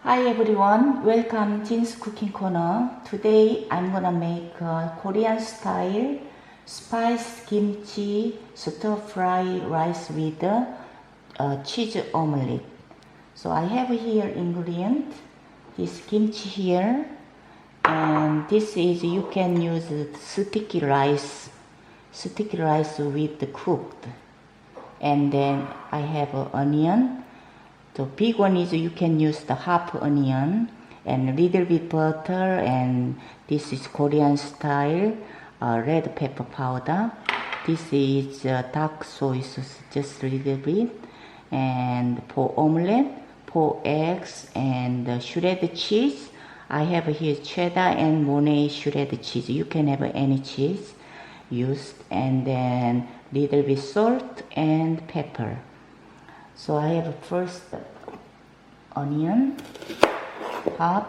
Hi everyone, welcome Jin's Cooking Corner. Today I'm gonna make a Korean style spiced kimchi stir fry rice with cheese omelette. So I have here ingredient, this kimchi here, and this is you can use sticky rice with the cooked, and then I have onion. The big one is you can use the half onion and a little bit butter, and this is Korean style red pepper powder. This is dark soy sauce, just a little bit, and for omelette, 4 eggs, and shredded cheese. I have here cheddar and Monet shredded cheese. You can have any cheese used, and then little bit salt and pepper. So I have first onion, half,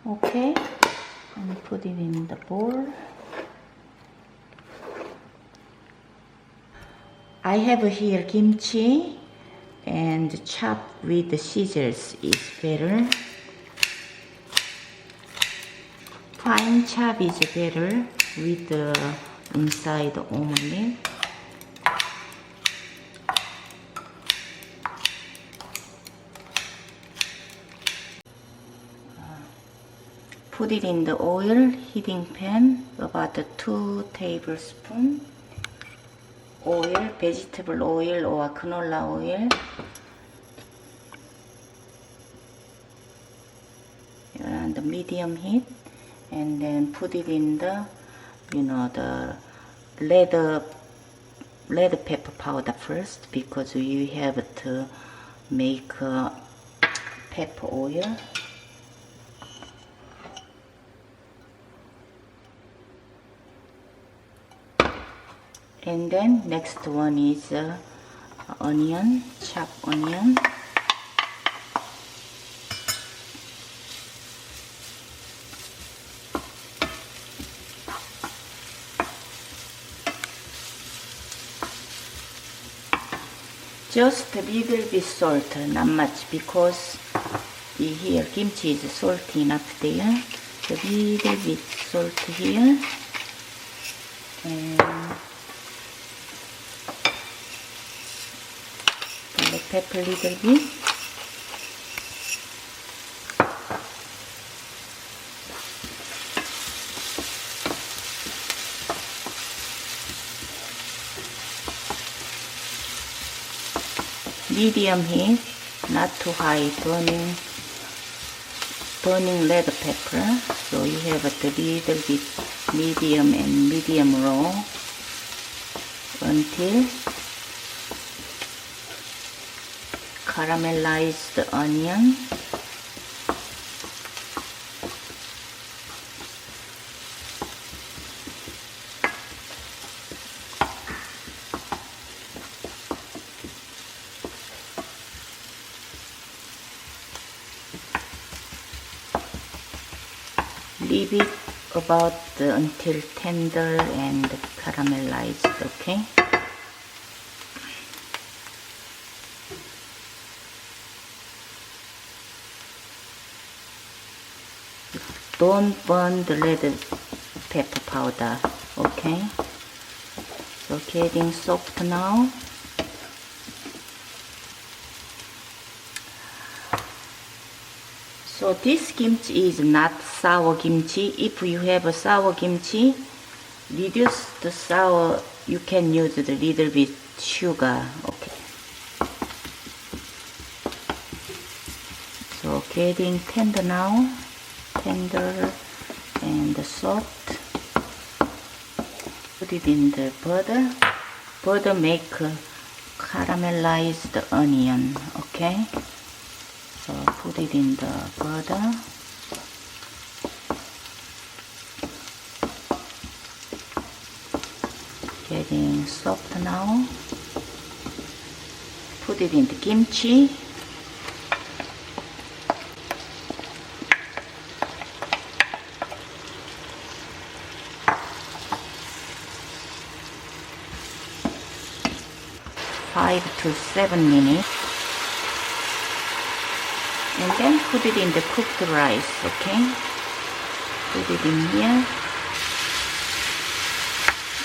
okay, and put it in the bowl. I have here kimchi, and chop with the scissors is better. Fine chop is better with the inside the omelette. Put it in the oil heating pan, about 2 tablespoons. Oil, vegetable oil or canola oil. And the medium heat, and then put it in the, the red pepper powder first, because you have to make pepper oil. And then next one is onion, chopped onion. Just a little bit salt, not much, because here kimchi is salty enough there. A little bit salt here, and pepper a little bit. Medium heat, not too high, burning red pepper. So you have a little bit medium and medium raw until caramelize the onion. Leave it about until tender and caramelized, okay? Don't burn the red pepper powder, okay? So getting soft now. So this kimchi is not sour kimchi. If you have a sour kimchi, reduce the sour. You can use a little bit sugar, okay? So getting tender now. Tender and soft. Put it in the butter. Butter make caramelize the onion, okay? So put it in the butter. Getting soft now. Put it in the kimchi. Five to 7 minutes. And then put it in the cooked rice, okay? Put it in here.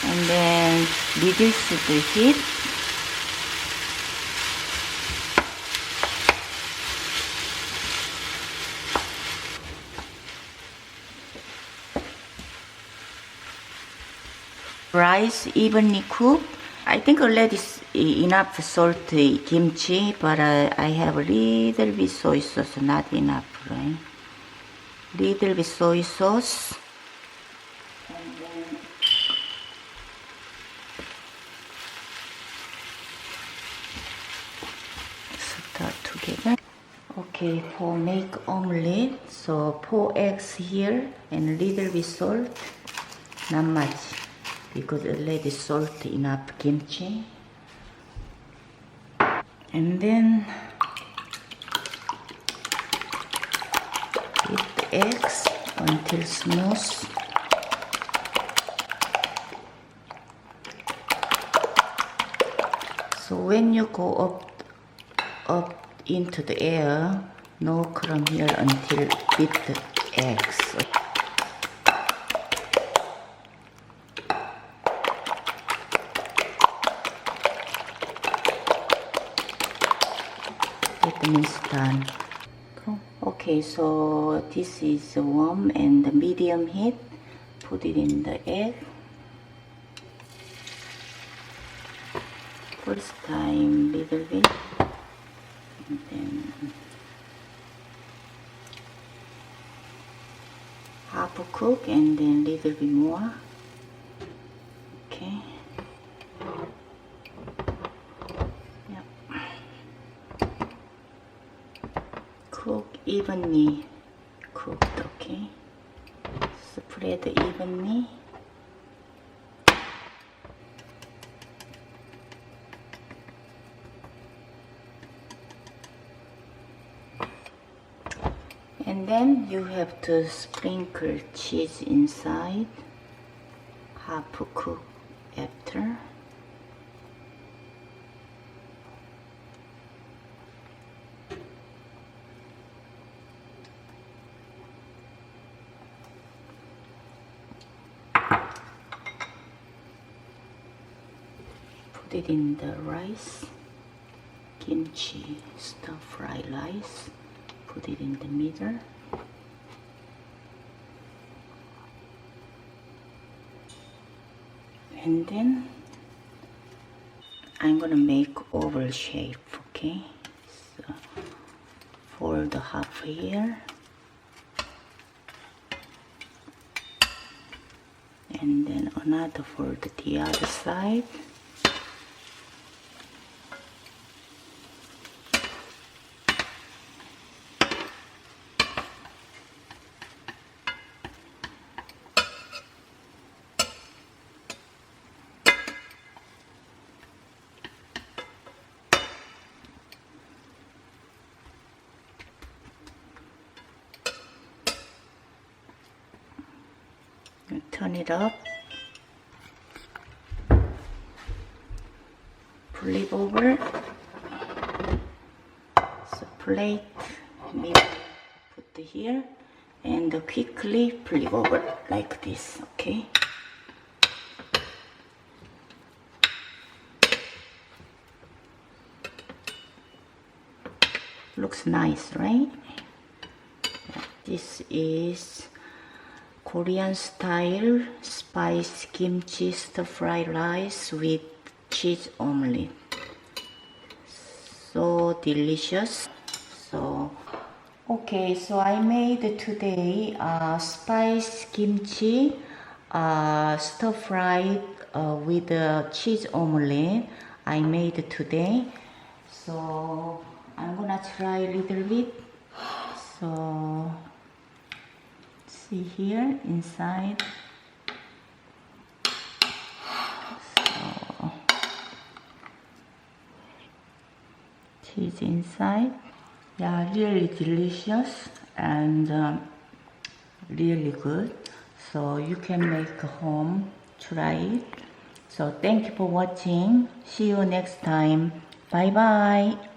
And then reduce the heat. Rice evenly cooked. I think already enough salt kimchi, but I have a little bit soy sauce, not enough, right? Little bit soy sauce. And then stir together. Okay, for make omelette, so 4 eggs here and little bit salt, not much, because already salt enough kimchi. And then beat the eggs until smooth. So when you go up into the air, no crumb here until beat the eggs. That means done. Okay, so this is warm and the medium heat. Put it in the egg. First time little bit, and then half cook, and then little bit more. Okay. Cook evenly cooked, okay? Spread evenly. And then you have to sprinkle cheese inside, half cook after. Put it in the rice, kimchi stir-fry rice. Put it in the middle. And then I'm gonna make oval shape, okay? So fold the half here. And then another fold the other side. Turn it up, flip over, so plate, maybe put here, and quickly flip over like this, okay? Looks nice, right? This is Korean style spice kimchi stir-fry rice with cheese omelette. So delicious. So okay, so I made today spice kimchi stir-fried with cheese omelette. I made today. So I'm gonna try a little bit. So see here inside. So cheese inside. Yeah, really delicious and really good. So you can make home, try it. So thank you for watching. See you next time. Bye bye.